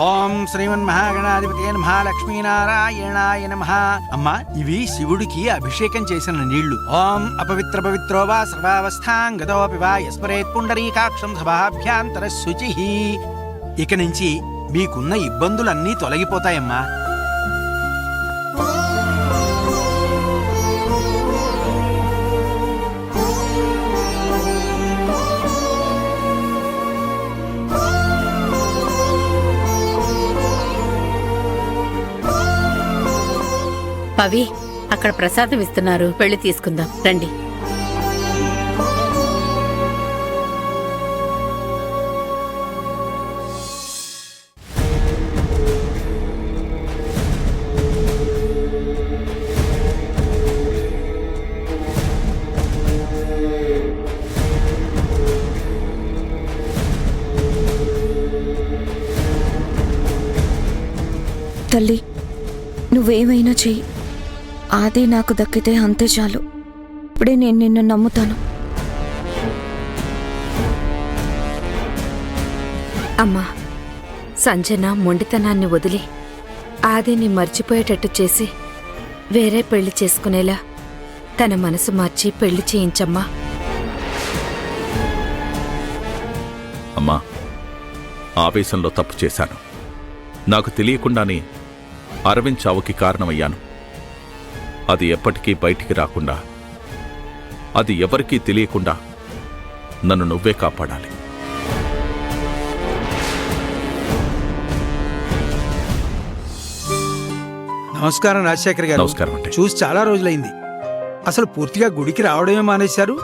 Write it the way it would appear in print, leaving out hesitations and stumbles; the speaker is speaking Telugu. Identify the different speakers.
Speaker 1: ఓం శ్రీమన్మహాగణాధిపతయే నమః లక్ష్మీనారాయణాయ నమః. అమ్మా, ఇవి శివుడికి అభిషేకం చేసిన నీళ్లు. ఓం అపవిత్ర పవిత్రో వా సర్వావస్థాంగతోపి వా యస్మరేత్ పుండరీకాక్షం సభాభ్యాంతర శుచిః. ఇక నుంచి మీకున్న ఇబ్బందులన్నీ తొలగిపోతాయమ్మా.
Speaker 2: పవి, అక్కడ ప్రసాదం ఇస్తున్నారు, వెళ్ళి తీసుకుందాం రండి.
Speaker 3: తల్లి, నువ్వేమైనా చెయ్యి, ఆది నాకు దక్కితే అంతే చాలు. ఇప్పుడే నేను నిన్ను నమ్ముతాను.
Speaker 4: అమ్మా, సంజన మొండితనాన్ని వదిలి ఆదిని మర్చిపోయేటట్టు చేసి వేరే పెళ్లి చేసుకునేలా తన మనసు మార్చి పెళ్లి చేయించమ్మా.
Speaker 5: అమ్మా, ఆవేశంలో తప్పు చేశాను. నాకు తెలియకుండానే అరవింద్ చావుకి కారణమయ్యాను. అది ఎప్పటికీ బయటికి రాకుండా, అది ఎవరికీ తెలియకుండా నన్ను నువ్వే కాపాడాలి.
Speaker 1: నమస్కారం రాజశేఖర్ గారు.
Speaker 5: నమస్కారం అండి.
Speaker 1: చూసి చాలా రోజులైంది. అసలు పూర్తిగా గుడికి రావడమే మానేశారు.